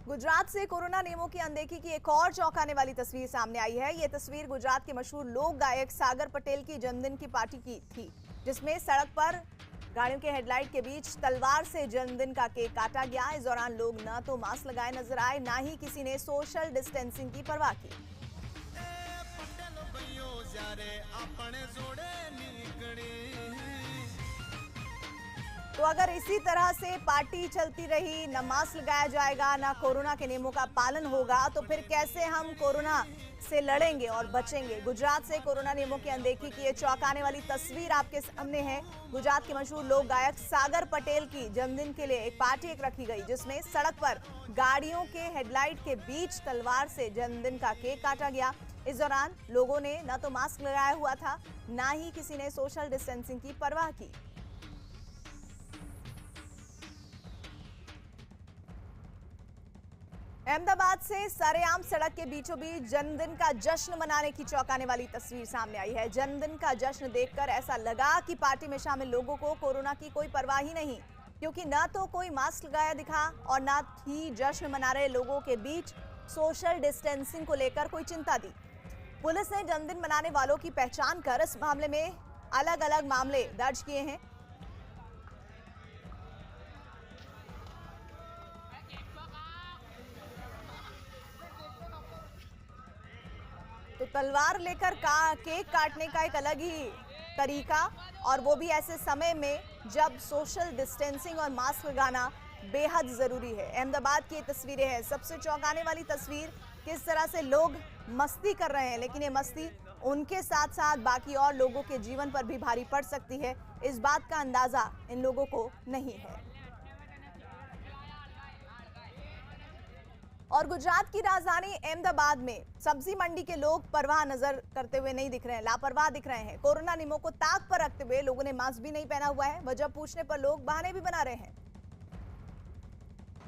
गुजरात से कोरोना नियमों की अनदेखी की एक और चौंकाने वाली तस्वीर सामने आई है। ये तस्वीर गुजरात के मशहूर लोक गायक सागर पटेल की जन्मदिन की पार्टी की थी, जिसमें सड़क पर गाड़ियों के हेडलाइट के बीच तलवार से जन्मदिन का केक काटा गया। इस दौरान लोग न तो मास्क लगाए नजर आए, ना ही किसी ने सोशल डिस्टेंसिंग की परवाह की। तो अगर इसी तरह से पार्टी चलती रही, न मास्क लगाया जाएगा, न कोरोना के नियमों का पालन होगा, तो फिर कैसे हम कोरोना से लड़ेंगे और बचेंगे। गुजरात से कोरोना नियमों की अनदेखी की ये चौंकाने वाली तस्वीर आपके सामने है। गुजरात के मशहूर लोक गायक सागर पटेल की जन्मदिन के लिए एक पार्टी रखी गई, जिसमें सड़क पर गाड़ियों के हेडलाइट के बीच तलवार से जन्मदिन का केक काटा गया। इस दौरान लोगों ने न तो मास्क लगाया हुआ था, ना ही किसी ने सोशल डिस्टेंसिंग की परवाह की। अहमदाबाद से सरेआम सड़क के बीचों बीच जन्मदिन का जश्न मनाने की चौंकाने वाली तस्वीर सामने आई है। जन्मदिन का जश्न देखकर ऐसा लगा कि पार्टी में शामिल लोगों को कोरोना की कोई परवाह ही नहीं, क्योंकि न तो कोई मास्क लगाया दिखा और न ही जश्न मना रहे लोगों के बीच सोशल डिस्टेंसिंग को लेकर कोई चिंता दी। पुलिस ने जन्मदिन मनाने वालों की पहचान कर इस मामले में अलग अलग मामले दर्ज किए हैं। तलवार लेकर केक काटने का एक अलग ही तरीका, और वो भी ऐसे समय में जब सोशल डिस्टेंसिंग और मास्क लगाना बेहद जरूरी है। अहमदाबाद की ये तस्वीरें हैं। सबसे चौंकाने वाली तस्वीर, किस तरह से लोग मस्ती कर रहे हैं, लेकिन ये मस्ती उनके साथ साथ बाकी और लोगों के जीवन पर भी भारी पड़ सकती है। इस बात का अंदाजा इन लोगों को नहीं है। और गुजरात की राजधानी अहमदाबाद में सब्जी मंडी के लोग परवाह नजर करते हुए नहीं दिख रहे हैं, लापरवाह दिख रहे हैं। कोरोना नियमों को ताक पर रखते हुए लोगों ने मास्क भी नहीं पहना हुआ है। वजह पूछने पर लोग बहाने भी बना रहे हैं।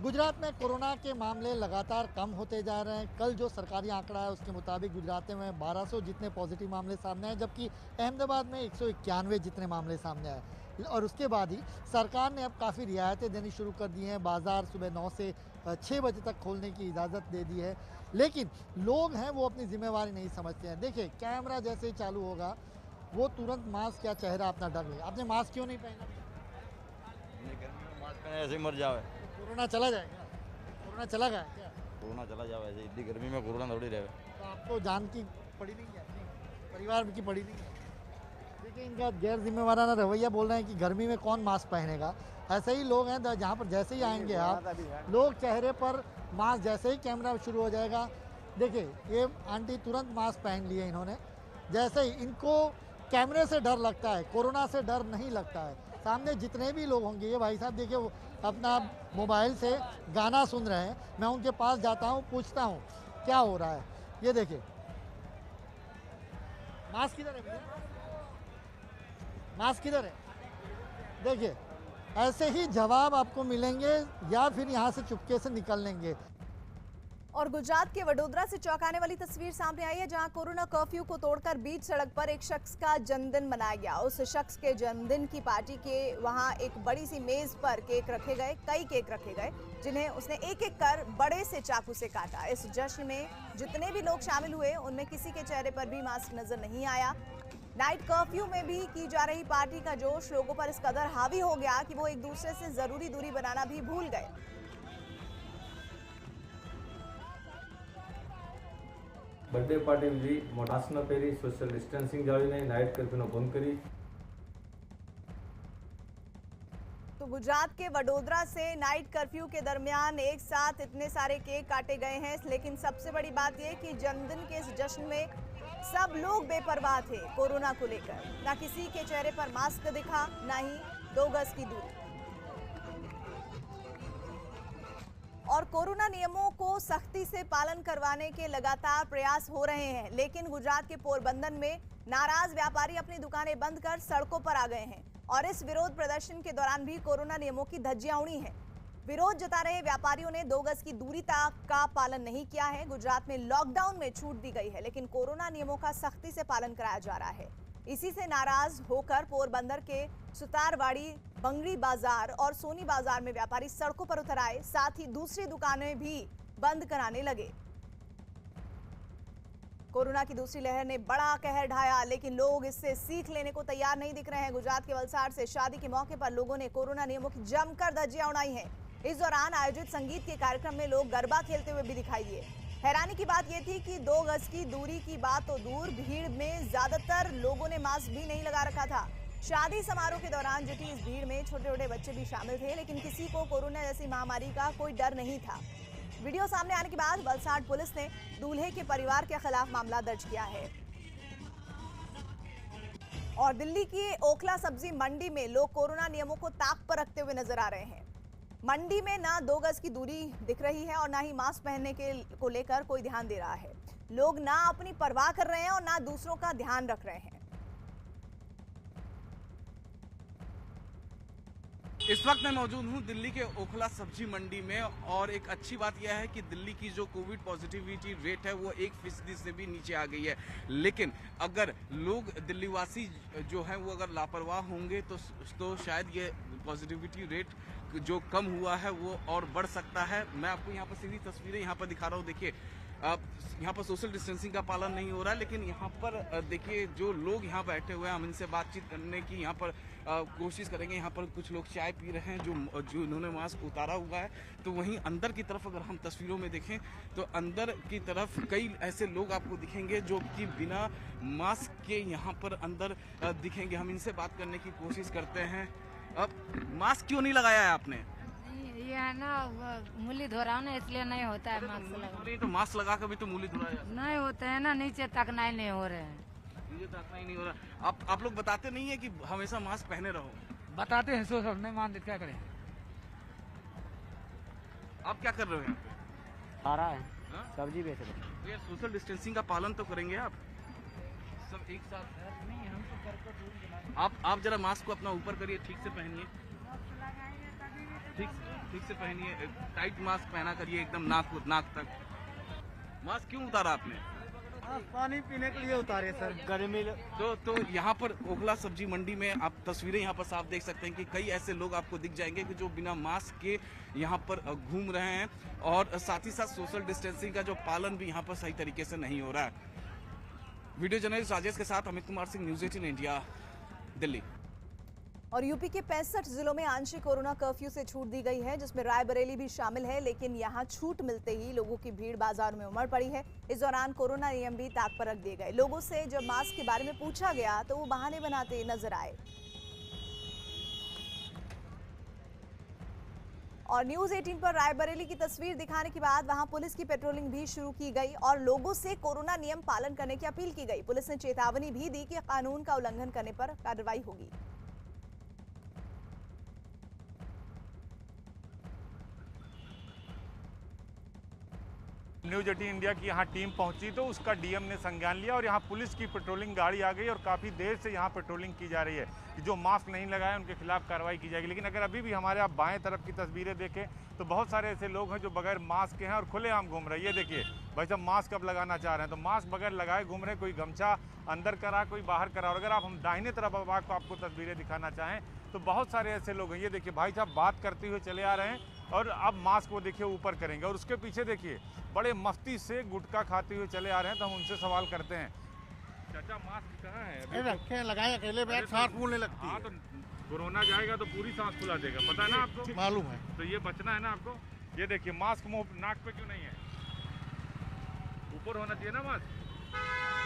गुजरात में कोरोना के मामले लगातार कम होते जा रहे हैं। कल जो सरकारी आंकड़ा है उसके मुताबिक गुजरात में 1200 जितने पॉजिटिव मामले सामने आए, जबकि अहमदाबाद में 191 जितने मामले सामने आए। और उसके बाद ही सरकार ने अब काफ़ी रियायतें देनी शुरू कर दी हैं। बाज़ार सुबह 9 से 6 बजे तक खोलने की इजाज़त दे दी है, लेकिन लोग हैं वो अपनी जिम्मेवारी नहीं समझते हैं। देखिए, कैमरा जैसे ही चालू होगा वो तुरंत मास्क या चेहरा अपना ढक ले। आपने मास्क क्यों नहीं पहना? मास्क पहने ऐसे ही मर जावे। कोरोना चला जाएगा? कोरोना चला गया क्या? कोरोना चला जावे ऐसे, इतनी गर्मी में कोरोना थोड़ी रहे। तो आपको जान की पड़ी नहीं है, परिवार की पड़ी नहीं है। देखिए, इनका गैर जिम्मेवाराना रवैया बोल रहे हैं कि गर्मी में कौन मास्क पहनेगा। ऐसे ही लोग हैं जहाँ पर जैसे ही आएंगे आप, लोग चेहरे पर मास्क, जैसे ही कैमरा शुरू हो जाएगा, देखिए ये आंटी तुरंत मास्क पहन लिए इन्होंने। जैसे ही इनको कैमरे से डर लगता है, कोरोना से डर नहीं लगता है। सामने जितने भी लोग होंगे, ये भाई साहब देखिए वो अपना मोबाइल से गाना सुन रहे हैं। मैं उनके पास जाता हूँ, पूछता हूँ क्या हो रहा है। ये देखिए, मास्क किधर है भैया? मास्क किधर है? देखिए, ऐसे ही जवाब आपको मिलेंगे या फिर यहाँ से चुपके से निकल लेंगे। और गुजरात के वडोदरा से चौंकाने वाली तस्वीर सामने आई है, जहां कोरोना कर्फ्यू को तोड़कर बीच सड़क पर एक शख्स का जन्मदिन मनाया गया। उस शख्स के जन्मदिन की पार्टी के वहां एक बड़ी सी मेज पर केक रखे गए, कई केक रखे गए, जिन्हें उसने एक एक कर बड़े से चाकू से काटा। इस जश्न में जितने भी लोग शामिल हुए उनमें किसी के चेहरे पर भी मास्क नजर नहीं आया। नाइट कर्फ्यू में भी की जा रही पार्टी का जोश लोगों पर इस कदर हावी हो गया कि वो एक दूसरे से जरूरी दूरी बनाना भी भूल गए। बर्थडे पार्टी जी मास्क न पहरी, सोशल डिस्टेंसिंग जाळवीने नाइट कर्फ्यू भंग करी। तो गुजरात के वडोदरा से नाइट कर्फ्यू के दरमियान एक साथ इतने सारे केक काटे गए हैं, लेकिन सबसे बड़ी बात यह कि जन्मदिन के इस जश्न में सब लोग बेपरवाह थे कोरोना को लेकर। ना किसी के चेहरे पर मास्क दिखा, ना ही 2 गज की दूरी। और कोरोना नियमों को सख्ती से पालन करवाने के लगातार प्रयास हो रहे हैं, लेकिन गुजरात के पोरबंदर में नाराज व्यापारी अपनी दुकानें बंद कर सड़कों पर आ गए हैं। और इस विरोध प्रदर्शन के दौरान भी कोरोना नियमों की धज्जियां उड़ी हैं। विरोध जता रहे व्यापारियों ने 2 गज की दूरी का पालन नहीं किया है। गुजरात में लॉकडाउन में छूट दी गई है, लेकिन कोरोना नियमों का सख्ती से पालन कराया जा रहा है। इसी से नाराज होकर पोरबंदर के सुतारवाड़ी, बंगड़ी बाजार और सोनी बाजार में व्यापारी सड़कों पर उतर आए, साथ ही दूसरी दुकानें भी बंद कराने लगे। कोरोना की दूसरी लहर ने बड़ा कहर ढाया, लेकिन लोग इससे सीख लेने को तैयार नहीं दिख रहे हैं। गुजरात के वलसाड़ से शादी के मौके पर लोगों ने कोरोना नियमों की जमकर धज्जियां उड़ाई हैं। इस दौरान आयोजित संगीत के कार्यक्रम में लोग गरबा खेलते हुए भी दिखाई दिए। हैरानी की बात यह थी कि 2 गज की दूरी की बात तो दूर, भीड़ में ज्यादातर लोगों ने मास्क भी नहीं लगा रखा था। शादी समारोह के दौरान जुटी इस भीड़ में छोटे छोटे बच्चे भी शामिल थे, लेकिन किसी को कोरोना जैसी महामारी का कोई डर नहीं था। वीडियो सामने आने के बाद वलसाड़ पुलिस ने दूल्हे के परिवार के खिलाफ मामला दर्ज किया है। और दिल्ली की ओखला सब्जी मंडी में लोग कोरोना नियमों को ताक पर रखते हुए नजर आ रहे हैं। मंडी में ना 2 गज की दूरी दिख रही है और ना ही मास्क पहनने को लेकर कोई ध्यान दे रहा है। लोग ना अपनी परवाह कर रहे हैं और ना दूसरों का ध्यान रख रहे हैं। इस वक्त मैं मौजूद हूं दिल्ली के ओखला सब्जी मंडी में, और एक अच्छी बात यह है कि दिल्ली की जो कोविड पॉजिटिविटी रेट है वो 1% से भी नीचे आ गई है। लेकिन अगर लोग दिल्लीवासी जो हैं वो अगर लापरवाह होंगे तो शायद ये पॉजिटिविटी रेट जो कम हुआ है वो और बढ़ सकता है। मैं आपको यहाँ पर सीधी तस्वीरें यहाँ पर दिखा रहा हूँ। देखिए, यहाँ पर सोशल डिस्टेंसिंग का पालन नहीं हो रहा है, लेकिन यहाँ पर देखिए जो लोग यहाँ बैठे हुए हैं, हम इनसे बातचीत करने की यहाँ पर कोशिश करेंगे। यहाँ पर कुछ लोग चाय पी रहे हैं जो इन्होंने मास्क उतारा हुआ है। तो वहीं अंदर की तरफ अगर हम तस्वीरों में देखें तो अंदर की तरफ कई ऐसे लोग आपको दिखेंगे जो कि बिना मास्क के यहाँ पर अंदर दिखेंगे। हम इनसे बात करने की कोशिश करते हैं। अब मास्क क्यों नहीं लगाया है आपने? ये है ना मूली धो रहा हूँ ना, इसलिए नहीं होता है मास्क लगा। नहीं तो मास्क लगा कर भी तो मूली धो रहा है। नहीं होते हैं ना, नीचे तक नहीं हो रहे हैं। नीचे तक नहीं हो रहा। आप लोग बताते नहीं है कि हमेशा मास्क पहने रहो? बताते हैं, सोशल नहीं मानते, क्या करें। आप क्या कर रहे हो यहाँ पे? खा रहा है, सब्जी बेच रहे हैं। ये सोशल डिस्टेंसिंग का पालन तो करेंगे आप सब एक साथ? नहीं, हम तो घर को दूर बनाए। आप जरा मास्क को अपना ऊपर करिए, ठीक से पहनिए, ठीक से पहनिए, टाइट मास्क पहना करिए एकदम नाक तक। मास्क क्यों उतारा आपने? पानी पीने के लिए उतारे सर, गर्मी। तो यहाँ पर ओखला सब्जी मंडी में आप तस्वीरें यहाँ पर साफ देख सकते हैं कि कई ऐसे लोग आपको दिख जाएंगे कि जो बिना मास्क के यहाँ पर घूम रहे हैं, और साथ ही साथ सोशल डिस्टेंसिंग का जो पालन भी यहाँ पर सही तरीके से नहीं हो रहा है। वीडियो जर्नलिस्ट राजेश के साथ अमित कुमार सिंह, न्यूज़ 18 इंडिया, दिल्ली। और यूपी के 65 जिलों में आंशिक कोरोना कर्फ्यू से छूट दी गई है, जिसमें रायबरेली भी शामिल है। लेकिन यहां छूट मिलते ही लोगों की भीड़ बाजार में उमड़ पड़ी है। इस दौरान कोरोना नियम भी ताक पर रख दिए गए। लोगों से जब मास्क के बारे में पूछा गया तो वो बहाने बनाते नजर आए। और न्यूज़ 18 पर रायबरेली की तस्वीर दिखाने के बाद वहां पुलिस की पेट्रोलिंग भी शुरू की गई और लोगों से कोरोना नियम पालन करने की अपील की गई। पुलिस ने चेतावनी भी दी कि कानून का उल्लंघन करने पर कार्रवाई होगी। न्यूज़ 18 इंडिया की यहाँ टीम पहुंची तो उसका डीएम ने संज्ञान लिया और यहाँ पुलिस की पेट्रोलिंग गाड़ी आ गई और काफ़ी देर से यहाँ पेट्रोलिंग की जा रही है कि जो मास्क नहीं लगाए उनके खिलाफ कार्रवाई की जाएगी। लेकिन अगर अभी भी हमारे आप बाएं तरफ की तस्वीरें देखें तो बहुत सारे ऐसे लोग हैं जो बगैर मास्क के हैं और खुलेआम घूम रहे हैं। ये देखिए भाई साहब मास्क अब लगाना चाह रहे हैं तो मास्क बगैर लगाए घूम रहे हैं। कोई गमछा अंदर करा, कोई बाहर करा। और अगर आप हम दाहिने तरफ अब आपको तस्वीरें दिखाना चाहें तो बहुत सारे ऐसे लोग हैं। ये देखिए भाई साहब बात करते हुए चले आ रहे हैं और अब मास्क को देखिए ऊपर करेंगे और उसके पीछे देखिए बड़े मस्ती से गुटखा खाते हुए चले आ रहे हैं। तो हम उनसे सवाल करते हैं, चाचा मास्क कहाँ है? रखे हैं, लगाए अकेले बैठ, सांस फूलने लगती है। हाँ तो कोरोना जाएगा तो पूरी सांस फुला देगा, पता है ना आपको? मालूम है। तो ये बचना है ना आपको। ये देखिए मास्क मुंह नाक पे क्यों नहीं है? ऊपर होना चाहिए ना मास्क।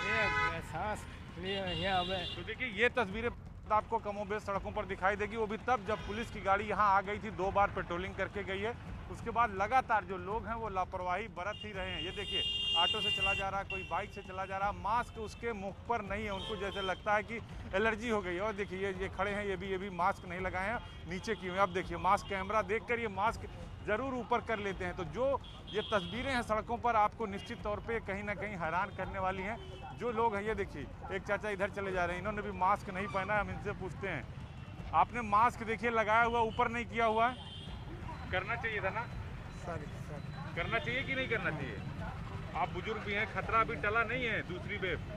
ये सांस तो देखिए ये तस्वीरें आपको कमोबेश सड़कों पर दिखाई देगी, वो भी तब जब पुलिस की गाड़ी यहाँ आ गई थी। 2 बार पेट्रोलिंग करके गई है। उसके बाद लगातार जो लोग हैं वो लापरवाही बरत ही रहे हैं। ये देखिए ऑटो से चला जा रहा है, कोई बाइक से चला जा रहा है, मास्क उसके मुख पर नहीं है। उनको जैसे लगता है कि एलर्जी हो गई है। और देखिए ये खड़े हैं, ये भी मास्क नहीं लगाए हैं, नीचे किए हुए। अब देखिए मास्क कैमरा देखकर ये मास्क ज़रूर ऊपर कर लेते हैं। तो जो ये तस्वीरें हैं सड़कों पर आपको निश्चित तौर पे कहीं ना कहीं हैरान करने वाली हैं। जो लोग हैं ये देखिए एक चाचा इधर चले जा रहे हैं, इन्होंने भी मास्क नहीं पहना है। हम इनसे पूछते हैं, आपने मास्क देखिए लगाया हुआ, ऊपर नहीं किया हुआ है, करना चाहिए था ना? करना चाहिए कि नहीं करना चाहिए? आप बुजुर्ग भी हैं, खतरा अभी टला नहीं है दूसरी वेव।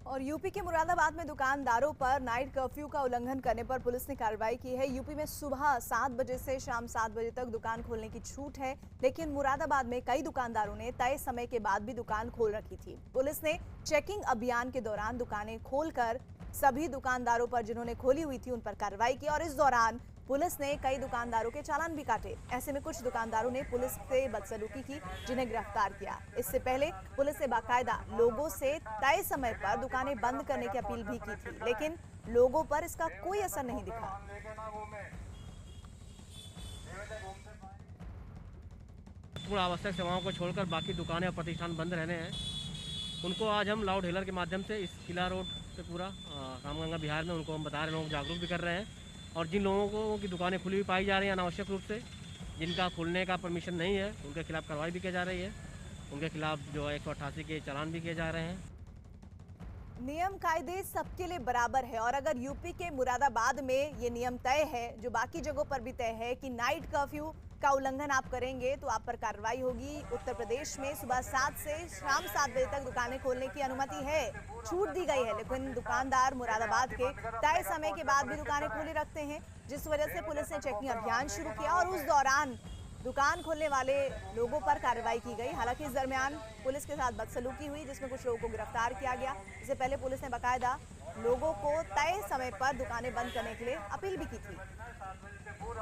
और यूपी के मुरादाबाद में दुकानदारों पर नाइट कर्फ्यू का उल्लंघन करने पर पुलिस ने कार्रवाई की है। यूपी में सुबह 7 बजे से शाम 7 बजे तक दुकान खोलने की छूट है, लेकिन मुरादाबाद में कई दुकानदारों ने तय समय के बाद भी दुकान खोल रखी थी। पुलिस ने चेकिंग अभियान के दौरान दुकानें खोलकर सभी दुकानदारों पर जिन्होंने खोली हुई थी उन पर कार्रवाई की और इस दौरान पुलिस ने कई दुकानदारों के चालान भी काटे। ऐसे में कुछ दुकानदारों ने पुलिस से बदसलूकी की, जिन्हें गिरफ्तार किया। इससे पहले पुलिस ने बाकायदा लोगों से तय समय पर दुकानें बंद करने की अपील भी की थी, लेकिन लोगों पर इसका कोई असर नहीं दिखा। पूर्ण आवश्यक सेवाओं को छोड़कर बाकी दुकानें और प्रतिष्ठान बंद रहने हैं। उनको आज हम लाउड हेलर के माध्यम से इस किला रोड पे पूरा रामगंगा बिहार में उनको हम बता रहे हैं, लोगों को जागरूक भी कर रहे हैं। और जिन लोगों की दुकानें खुली हुई पाई जा रही हैं अनावश्यक रूप से, जिनका खुलने का परमिशन नहीं है, उनके खिलाफ कार्रवाई भी की जा रही है। उनके खिलाफ जो 188 के चालान भी किए जा रहे हैं। नियम कायदे सबके लिए बराबर है और अगर यूपी के मुरादाबाद में ये नियम तय है, जो बाकी जगहों पर भी तय है कि नाइट कर्फ्यू का उल्लंघन आप करेंगे तो आप पर कार्रवाई होगी। उत्तर प्रदेश में सुबह 7 से शाम 7 बजे तक दुकानें खोलने की अनुमति है, छूट दी गई है, लेकिन दुकानदार मुरादाबाद के तय समय के बाद भी दुकानें खुली रखते हैं, जिस वजह से पुलिस ने चेकिंग अभियान शुरू किया और उस दौरान दुकान खोलने वाले लोगों पर कार्रवाई की गई। हालांकि इस दरमियान पुलिस के साथ बदसलूकी हुई, जिसमें कुछ लोगों को गिरफ्तार किया गया। इससे पहले पुलिस ने बाकायदा लोगों को तय समय पर दुकानें बंद करने के लिए अपील भी की थी।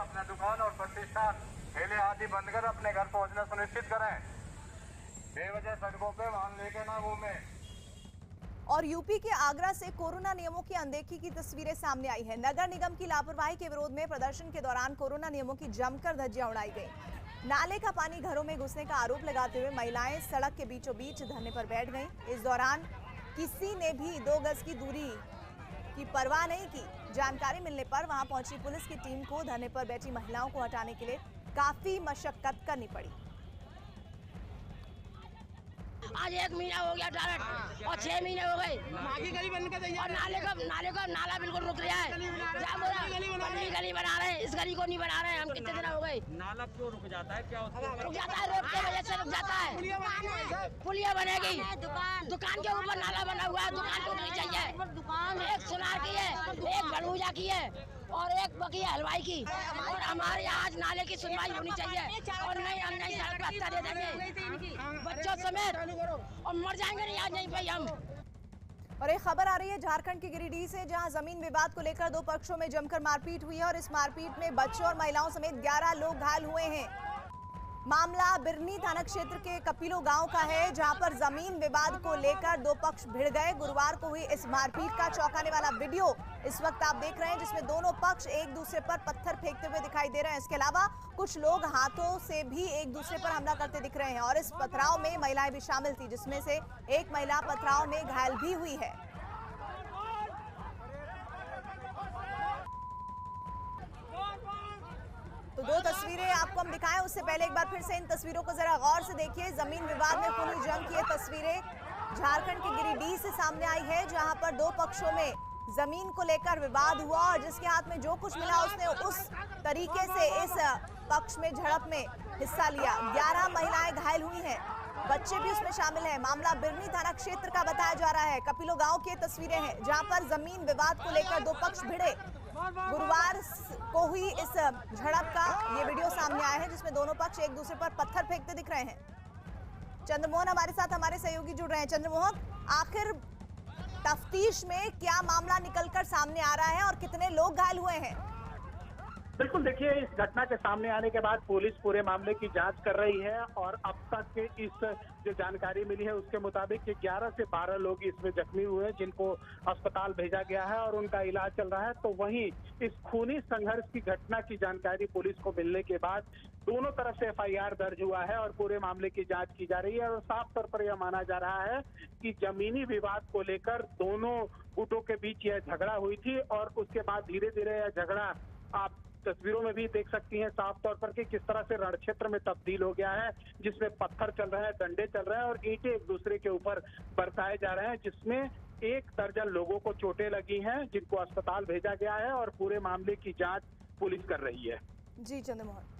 अपना दुकान और प्रतिष्ठान ठेले आदि बंद कर अपने घर पहुंचना सुनिश्चित करें। बेवजह सड़कों पे वाहन लेके ना घूमें। और यूपी के आगरा से कोरोना नियमों की अनदेखी की तस्वीरें सामने आई है। नगर निगम की लापरवाही के विरोध में प्रदर्शन के दौरान कोरोना नियमों की जमकर धज्जियां उड़ाई गई। नाले का पानी घरों में घुसने का आरोप लगाते हुए महिलाएं सड़क के बीचों बीच धरने पर बैठ गईं। इस दौरान किसी ने भी 2 गज की दूरी की परवाह नहीं की। जानकारी मिलने पर वहां पहुंची पुलिस की टीम को धरने पर बैठी महिलाओं को हटाने के लिए काफी मशक्कत करनी पड़ी। आज 1 महीना हो गया डायरेक्ट और 6 महीने हो गए और नाला बिल्कुल रुक गया है। गली बना रहे हैं, इस गली को नहीं बना रहे हैं। हम कितने दिन हो गए। नाला क्यों रुक जाता है? क्या रुक जाता है? रोड की वजह से रुक जाता है। पुलिया बनेगी, दुकान के ऊपर नाला बना हुआ है, दुकान टूटनी चाहिए। एक सुनार की है, एक भड़ूजा की है और एक बकी हलवाई की। और हमारे यहाँ आज नाले की सुनवाई होनी चाहिए और नहीं हम नहीं सड़क पर हत्या दे देंगे बच्चों समेत और मर जाएंगे नहीं आज नहीं भाई हम। और एक खबर आ रही है झारखंड के गिरिडीह से, जहां जमीन विवाद को लेकर 2 पक्षों में जमकर मारपीट हुई है और इस मारपीट में बच्चों और महिलाओं समेत 11 लोग घायल हुए हैं। मामला बिरनी थाना क्षेत्र के कपिलो गांव का है, जहां पर जमीन विवाद को लेकर 2 पक्ष भिड़ गए। गुरुवार को हुई इस मारपीट का चौंकाने वाला वीडियो इस वक्त आप देख रहे हैं, जिसमें दोनों पक्ष एक दूसरे पर पत्थर फेंकते हुए दिखाई दे रहे हैं। इसके अलावा कुछ लोग हाथों से भी एक दूसरे पर हमला करते दिख रहे हैं और इस पथराव में महिलाएं भी शामिल थी, जिसमें से एक महिला पथराव में घायल भी हुई है। तो 2 तस्वीरें आपको हम दिखाएं, उससे पहले एक बार फिर से इन तस्वीरों को जरा गौर से देखिए। जमीन विवाद में खूनी जंग की ये तस्वीरें झारखंड के गिरिडीह से सामने आई है, जहां पर 2 पक्षों में जमीन को लेकर विवाद हुआ और जिसके हाथ में जो कुछ मिला उसने उस तरीके से इस पक्ष में झड़प में हिस्सा लिया। 11 महिलाएं घायल हुई हैं, बच्चे भी उसमें शामिल हैं। मामला बिरनी थाना क्षेत्र का बताया जा रहा है। कपिलो गांव की तस्वीरें हैं, जहां पर जमीन विवाद को लेकर 2 पक्ष भिड़े। गुरुवार को हुई इस झड़प का ये वीडियो सामने आया है, जिसमें दोनों पक्ष एक दूसरे पर पत्थर फेंकते दिख रहे हैं। चंद्रमोहन हमारे साथ हमारे सहयोगी जुड़ रहे हैं। चंद्रमोहन, आखिर तफ्तीश में क्या मामला निकलकर सामने आ रहा है और कितने लोग घायल हुए हैं? बिल्कुल, देखिए इस घटना के सामने आने के बाद पुलिस पूरे मामले की जांच कर रही है और अब तक इस जो जानकारी मिली है उसके मुताबिक 11 से 12 लोग इसमें जख्मी हुए हैं, जिनको अस्पताल भेजा गया है और उनका इलाज चल रहा है। तो वहीं इस खूनी संघर्ष की घटना की जानकारी पुलिस को मिलने के बाद दोनों तरफ से FIR दर्ज हुआ है और पूरे मामले की जांच की जा रही है। और साफ तौर पर यह माना जा रहा है कि जमीनी विवाद को लेकर दोनों गुटों के बीच यह झगड़ा हुई थी और उसके बाद धीरे धीरे यह झगड़ा आप तस्वीरों में भी देख सकती हैं साफ तौर पर कि किस तरह से रण क्षेत्र में तब्दील हो गया है, जिसमें पत्थर चल रहे हैं, डंडे चल रहे हैं और ईंटें एक दूसरे के ऊपर बरसाए जा रहे हैं, जिसमें 1 दर्जन लोगों को चोटें लगी हैं, जिनको अस्पताल भेजा गया है और पूरे मामले की जांच पुलिस कर रही है। जी चंद्रमोहन।